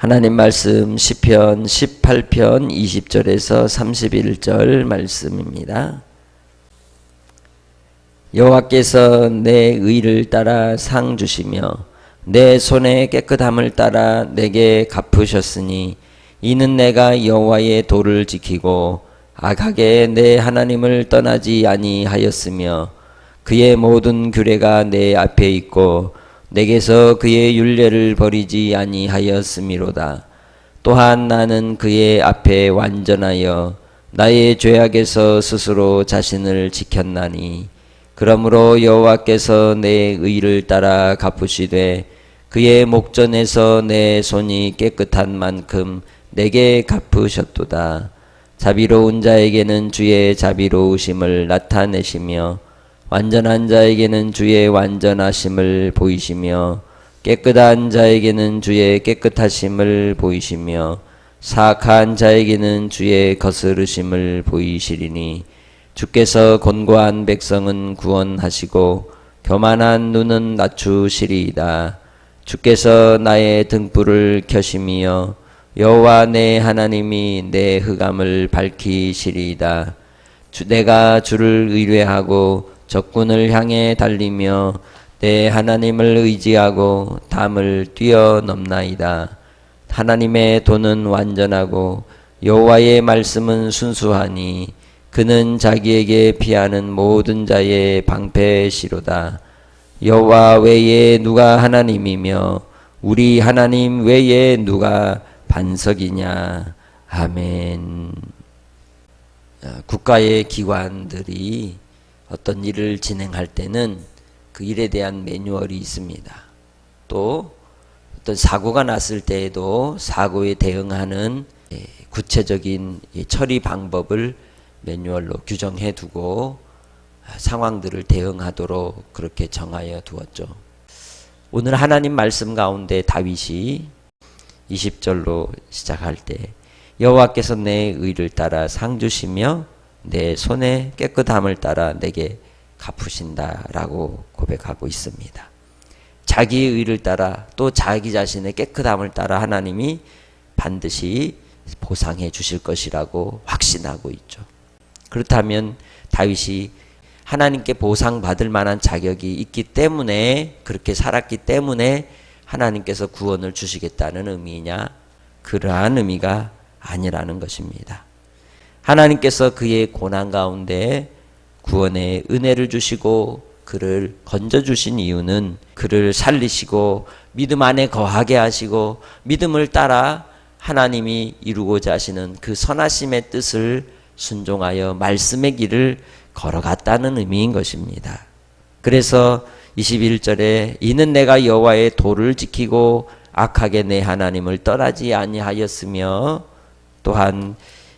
하나님 말씀 시편 18편 20절에서 31절 말씀입니다. 여호와께서 내 의를 따라 상 주시며 내 손의 깨끗함을 따라 내게 갚으셨으니 이는 내가 여호와의 도를 지키고 악하게 내 하나님을 떠나지 아니하였으며 그의 모든 규례가 내 앞에 있고 내게서 그의 율례를 버리지 아니하였음이로다. 또한 나는 그의 앞에 완전하여 나의 죄악에서 스스로 자신을 지켰나니 그러므로 여호와께서 내 의를 따라 갚으시되 그의 목전에서 내 손이 깨끗한 만큼 내게 갚으셨도다. 자비로운 자에게는 주의 자비로우심을 나타내시며 완전한 자에게는 주의 완전하심을 보이시며 깨끗한 자에게는 주의 깨끗하심을 보이시며 사악한 자에게는 주의 거스르심을 보이시리니 주께서 곤고한 백성은 구원하시고 교만한 눈은 낮추시리이다. 주께서 나의 등불을 켜시며 여호와 내 하나님이 내 흑암을 밝히시리이다. 내가 주를 의뢰하고 적군을 향해 달리며 내 하나님을 의지하고 담을 뛰어넘나이다. 하나님의 도는 완전하고 여호와의 말씀은 순수하니 그는 자기에게 피하는 모든 자의 방패시로다. 여호와 외에 누가 하나님이며 우리 하나님 외에 누가 반석이냐. 아멘. 국가의 기관들이 어떤 일을 진행할 때는 그 일에 대한 매뉴얼이 있습니다. 또 어떤 사고가 났을 때에도 사고에 대응하는 구체적인 처리 방법을 매뉴얼로 규정해 두고 상황들을 대응하도록 그렇게 정하여 두었죠. 오늘 하나님 말씀 가운데 다윗이 20절로 시작할 때 여호와께서 내 의를 따라 상 주시며 내 손의 깨끗함을 따라 내게 갚으신다라고 고백하고 있습니다. 자기의 의를 따라 또 자기 자신의 깨끗함을 따라 하나님이 반드시 보상해 주실 것이라고 확신하고 있죠. 그렇다면 다윗이 하나님께 보상받을 만한 자격이 있기 때문에 그렇게 살았기 때문에 하나님께서 구원을 주시겠다는 의미냐? 그러한 의미가 아니라는 것입니다. 하나님께서 그의 고난 가운데 구원의 은혜를 주시고 그를 건져주신 이유는 그를 살리시고 믿음 안에 거하게 하시고 믿음을 따라 하나님이 이루고자 하시는 그 선하심의 뜻을 순종하여 말씀의 길을 걸어갔다는 의미인 것입니다. 그래서 21절에 이는 내가 여호와의 도를 지키고 악하게 내 하나님을 떠나지 아니하였으며 또한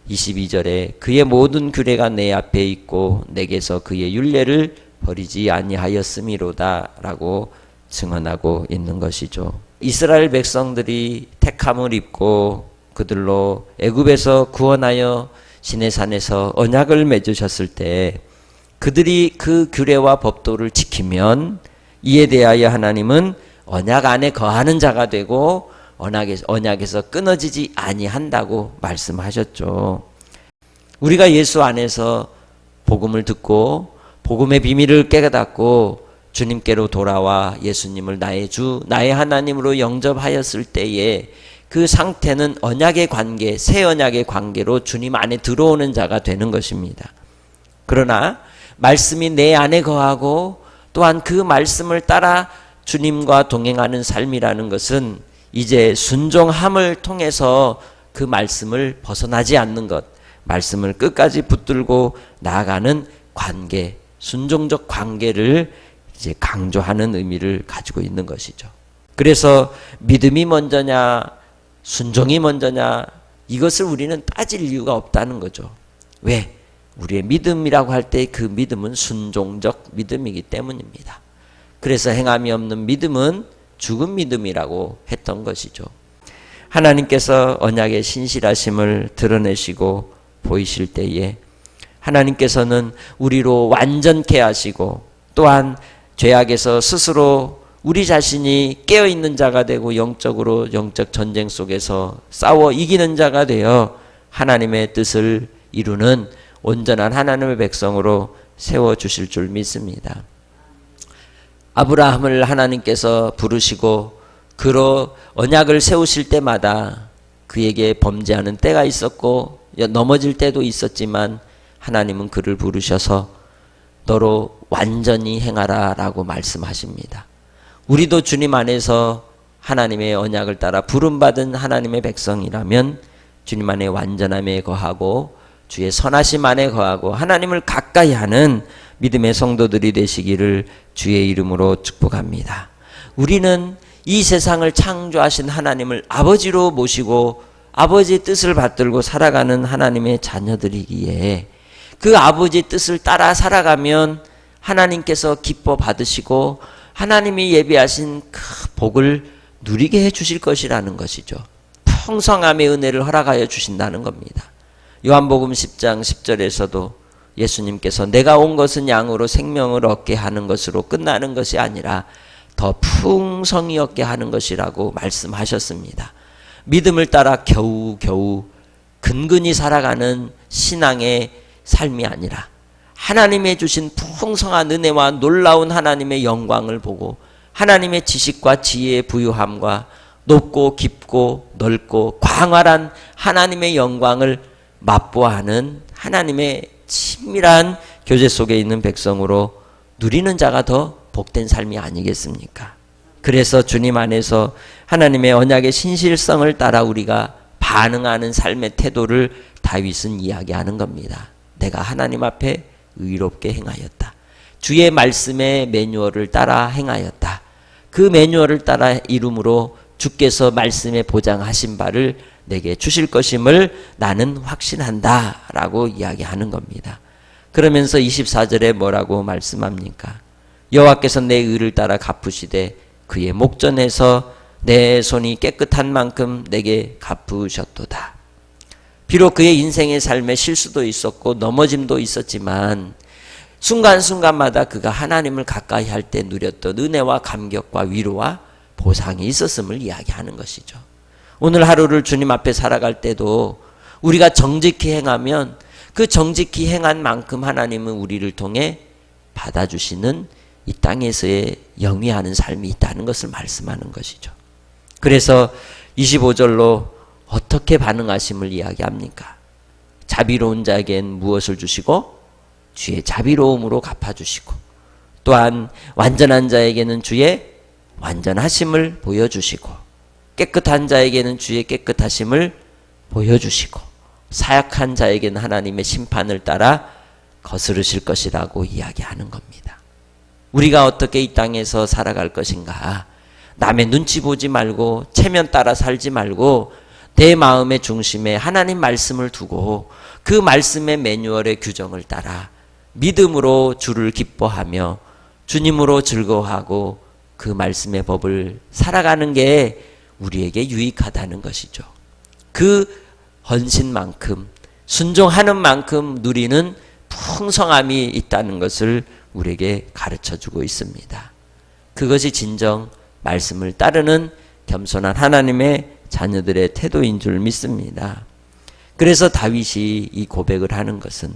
22절에 그의 모든 규례가 내 앞에 있고 내게서 그의 율례를 버리지 아니하였음이로다 라고 증언하고 있는 것이죠. 이스라엘 백성들이 택함을 입고 그들로 애굽에서 구원하여 시내산에서 언약을 맺으셨을 때 그들이 그 규례와 법도를 지키면 이에 대하여 하나님은 언약 안에 거하는 자가 되고 언약에서 끊어지지 아니한다고 말씀하셨죠. 우리가 예수 안에서 복음을 듣고 복음의 비밀을 깨닫고 주님께로 돌아와 예수님을 나의 주, 나의 하나님으로 영접하였을 때에 그 상태는 언약의 관계, 새 언약의 관계로 주님 안에 들어오는 자가 되는 것입니다. 그러나 말씀이 내 안에 거하고 또한 그 말씀을 따라 주님과 동행하는 삶이라는 것은 이제 순종함을 통해서 그 말씀을 벗어나지 않는 것, 말씀을 끝까지 붙들고 나아가는 관계, 순종적 관계를 이제 강조하는 의미를 가지고 있는 것이죠. 그래서 믿음이 먼저냐, 순종이 먼저냐, 이것을 우리는 따질 이유가 없다는 거죠. 왜? 우리의 믿음이라고 할 때 그 믿음은 순종적 믿음이기 때문입니다. 그래서 행함이 없는 믿음은 죽은 믿음이라고 했던 것이죠. 하나님께서 언약의 신실하심을 드러내시고 보이실 때에 하나님께서는 우리로 완전케 하시고 또한 죄악에서 스스로 우리 자신이 깨어있는 자가 되고 영적으로 영적 전쟁 속에서 싸워 이기는 자가 되어 하나님의 뜻을 이루는 온전한 하나님의 백성으로 세워주실 줄 믿습니다. 아브라함을 하나님께서 부르시고 그로 언약을 세우실 때마다 그에게 범죄하는 때가 있었고 넘어질 때도 있었지만 하나님은 그를 부르셔서 너로 완전히 행하라 라고 말씀하십니다. 우리도 주님 안에서 하나님의 언약을 따라 부름받은 하나님의 백성이라면 주님 안에 완전함에 거하고 주의 선하심 안에 거하고 하나님을 가까이 하는 믿음의 성도들이 되시기를 주의 이름으로 축복합니다. 우리는 이 세상을 창조하신 하나님을 아버지로 모시고 아버지의 뜻을 받들고 살아가는 하나님의 자녀들이기에 그 아버지의 뜻을 따라 살아가면 하나님께서 기뻐 받으시고 하나님이 예비하신 그 복을 누리게 해 주실 것이라는 것이죠. 풍성함의 은혜를 허락하여 주신다는 겁니다. 요한복음 10장 10절에서도 예수님께서 내가 온 것은 양으로 생명을 얻게 하는 것으로 끝나는 것이 아니라 더 풍성히 얻게 하는 것이라고 말씀하셨습니다. 믿음을 따라 겨우겨우 근근히 살아가는 신앙의 삶이 아니라 하나님의 주신 풍성한 은혜와 놀라운 하나님의 영광을 보고 하나님의 지식과 지혜의 부유함과 높고 깊고 넓고 광활한 하나님의 영광을 맛보아하는 하나님의 친밀한 교제 속에 있는 백성으로 누리는 자가 더 복된 삶이 아니겠습니까? 그래서 주님 안에서 하나님의 언약의 신실성을 따라 우리가 반응하는 삶의 태도를 다윗은 이야기하는 겁니다. 내가 하나님 앞에 의롭게 행하였다. 주의 말씀의 매뉴얼을 따라 행하였다. 그 매뉴얼을 따라 이름으로 주께서 말씀에 보장하신 바를 내게 주실 것임을 나는 확신한다 라고 이야기하는 겁니다. 그러면서 24절에 뭐라고 말씀합니까? 여호와께서 내 의를 따라 갚으시되 그의 목전에서 내 손이 깨끗한 만큼 내게 갚으셨도다. 비록 그의 인생의 삶에 실수도 있었고 넘어짐도 있었지만 순간순간마다 그가 하나님을 가까이 할 때 누렸던 은혜와 감격과 위로와 보상이 있었음을 이야기하는 것이죠. 오늘 하루를 주님 앞에 살아갈 때도 우리가 정직히 행하면 그 정직히 행한 만큼 하나님은 우리를 통해 받아주시는 이 땅에서의 영위하는 삶이 있다는 것을 말씀하는 것이죠. 그래서 25절로 어떻게 반응하심을 이야기합니까? 자비로운 자에겐 무엇을 주시고 주의 자비로움으로 갚아주시고 또한 완전한 자에게는 주의 완전하심을 보여주시고 깨끗한 자에게는 주의 깨끗하심을 보여주시고 사약한 자에게는 하나님의 심판을 따라 거스르실 것이라고 이야기하는 겁니다. 우리가 어떻게 이 땅에서 살아갈 것인가? 남의 눈치 보지 말고 체면 따라 살지 말고 내 마음의 중심에 하나님 말씀을 두고 그 말씀의 매뉴얼의 규정을 따라 믿음으로 주를 기뻐하며 주님으로 즐거워하고 그 말씀의 법을 살아가는 게 우리에게 유익하다는 것이죠. 그 헌신만큼 순종하는 만큼 누리는 풍성함이 있다는 것을 우리에게 가르쳐주고 있습니다. 그것이 진정 말씀을 따르는 겸손한 하나님의 자녀들의 태도인 줄 믿습니다. 그래서 다윗이 이 고백을 하는 것은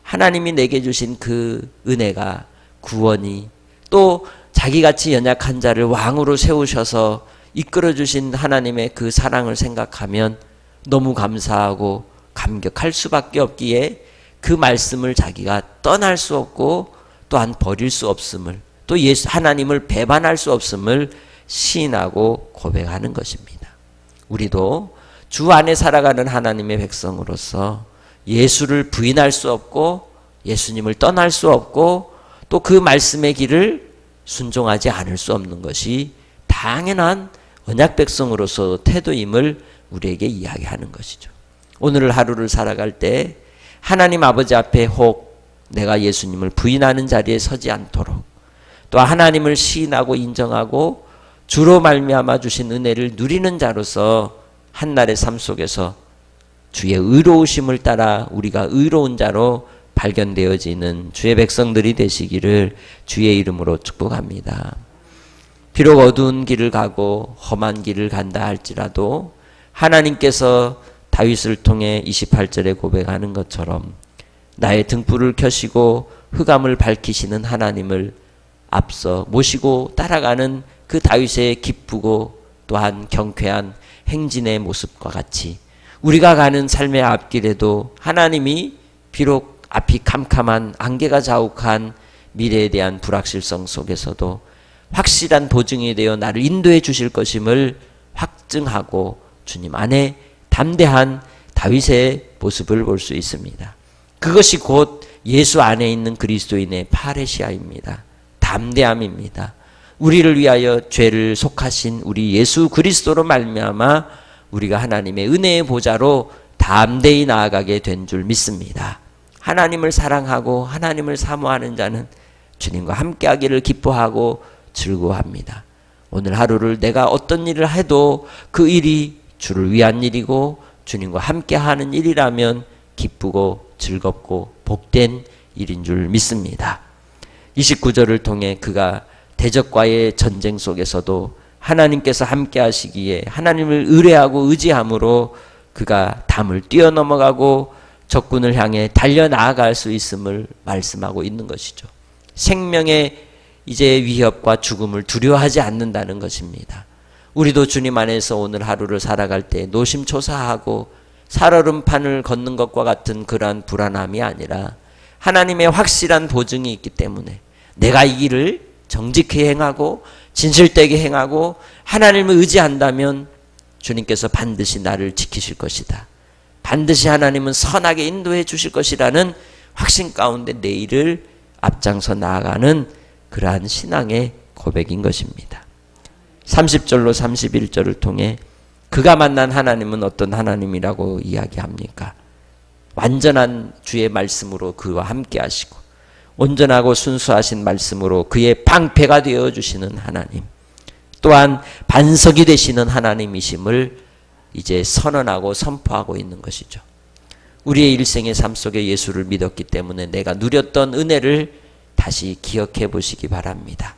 하나님이 내게 주신 그 은혜가 구원이 또 자기같이 연약한 자를 왕으로 세우셔서 이끌어주신 하나님의 그 사랑을 생각하면 너무 감사하고 감격할 수밖에 없기에 그 말씀을 자기가 떠날 수 없고 또한 버릴 수 없음을 또 하나님을 배반할 수 없음을 시인하고 고백하는 것입니다. 우리도 주 안에 살아가는 하나님의 백성으로서 예수를 부인할 수 없고 예수님을 떠날 수 없고 또 그 말씀의 길을 순종하지 않을 수 없는 것이 당연한 언약 백성으로서 태도임을 우리에게 이야기하는 것이죠. 오늘 하루를 살아갈 때 하나님 아버지 앞에 혹 내가 예수님을 부인하는 자리에 서지 않도록 또 하나님을 시인하고 인정하고 주로 말미암아 주신 은혜를 누리는 자로서 한날의 삶 속에서 주의 의로우심을 따라 우리가 의로운 자로 발견되어지는 주의 백성들이 되시기를 주의 이름으로 축복합니다. 비록 어두운 길을 가고 험한 길을 간다 할지라도 하나님께서 다윗을 통해 28절에 고백하는 것처럼 나의 등불을 켜시고 흑암을 밝히시는 하나님을 앞서 모시고 따라가는 그 다윗의 기쁘고 또한 경쾌한 행진의 모습과 같이 우리가 가는 삶의 앞길에도 하나님이 비록 앞이 캄캄한 안개가 자욱한 미래에 대한 불확실성 속에서도 확실한 보증이 되어 나를 인도해 주실 것임을 확증하고 주님 안에 담대한 다윗의 모습을 볼 수 있습니다. 그것이 곧 예수 안에 있는 그리스도인의 파레시아입니다. 담대함입니다. 우리를 위하여 죄를 속하신 우리 예수 그리스도로 말미암아 우리가 하나님의 은혜의 보좌로 담대히 나아가게 된 줄 믿습니다. 하나님을 사랑하고 하나님을 사모하는 자는 주님과 함께하기를 기뻐하고 즐거워합니다. 오늘 하루를 내가 어떤 일을 해도 그 일이 주를 위한 일이고 주님과 함께하는 일이라면 기쁘고 즐겁고 복된 일인 줄 믿습니다. 29절을 통해 그가 대적과의 전쟁 속에서도 하나님께서 함께 하시기에 하나님을 의뢰하고 의지함으로 그가 담을 뛰어넘어가고 적군을 향해 달려나아갈 수 있음을 말씀하고 있는 것이죠. 생명의 이제 위협과 죽음을 두려워하지 않는다는 것입니다. 우리도 주님 안에서 오늘 하루를 살아갈 때 노심초사하고 살얼음판을 걷는 것과 같은 그러한 불안함이 아니라 하나님의 확실한 보증이 있기 때문에 내가 이 길을 정직히 행하고 진실되게 행하고 하나님을 의지한다면 주님께서 반드시 나를 지키실 것이다. 반드시 하나님은 선하게 인도해 주실 것이라는 확신 가운데 내일을 앞장서 나아가는 그러한 신앙의 고백인 것입니다. 30절로 31절을 통해 그가 만난 하나님은 어떤 하나님이라고 이야기합니까? 완전한 주의 말씀으로 그와 함께 하시고 온전하고 순수하신 말씀으로 그의 방패가 되어주시는 하나님, 또한 반석이 되시는 하나님이심을 이제 선언하고 선포하고 있는 것이죠. 우리의 일생의 삶 속에 예수를 믿었기 때문에 내가 누렸던 은혜를 다시 기억해 보시기 바랍니다.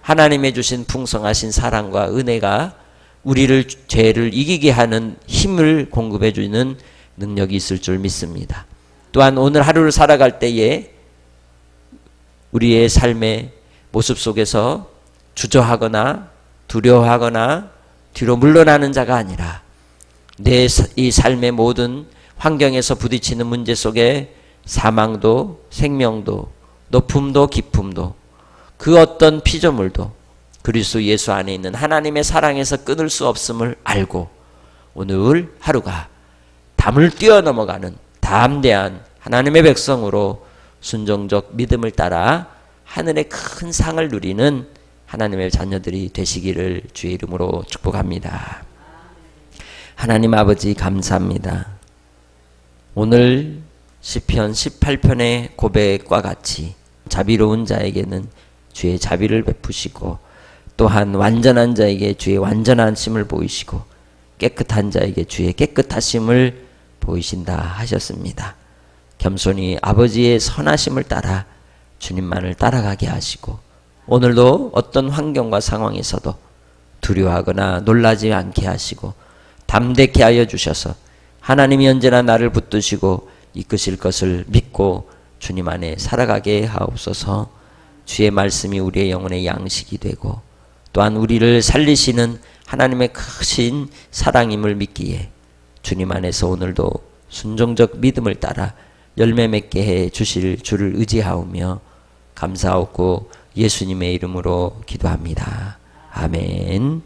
하나님의 주신 풍성하신 사랑과 은혜가 우리를 죄를 이기게 하는 힘을 공급해 주는 능력이 있을 줄 믿습니다. 또한 오늘 하루를 살아갈 때에 우리의 삶의 모습 속에서 주저하거나 두려워하거나 뒤로 물러나는 자가 아니라 내 이 삶의 모든 환경에서 부딪히는 문제 속에 사망도 생명도 높음도 깊음도 그 어떤 피조물도 그리스도 예수 안에 있는 하나님의 사랑에서 끊을 수 없음을 알고 오늘 하루가 담을 뛰어넘어가는 담대한 하나님의 백성으로 순종적 믿음을 따라 하늘의 큰 상을 누리는 하나님의 자녀들이 되시기를 주의 이름으로 축복합니다. 하나님 아버지 감사합니다. 오늘 시편 18편의 고백과 같이 자비로운 자에게는 주의 자비를 베푸시고 또한 완전한 자에게 주의 완전하심을 보이시고 깨끗한 자에게 주의 깨끗하심을 보이신다 하셨습니다. 겸손히 아버지의 선하심을 따라 주님만을 따라가게 하시고 오늘도 어떤 환경과 상황에서도 두려워하거나 놀라지 않게 하시고 담대케 하여 주셔서 하나님이 언제나 나를 붙드시고 이끄실 것을 믿고 주님 안에 살아가게 하옵소서. 주의 말씀이 우리의 영혼의 양식이 되고 또한 우리를 살리시는 하나님의 크신 사랑임을 믿기에 주님 안에서 오늘도 순종적 믿음을 따라 열매 맺게 해 주실 주를 의지하오며 감사하고 예수님의 이름으로 기도합니다. 아멘.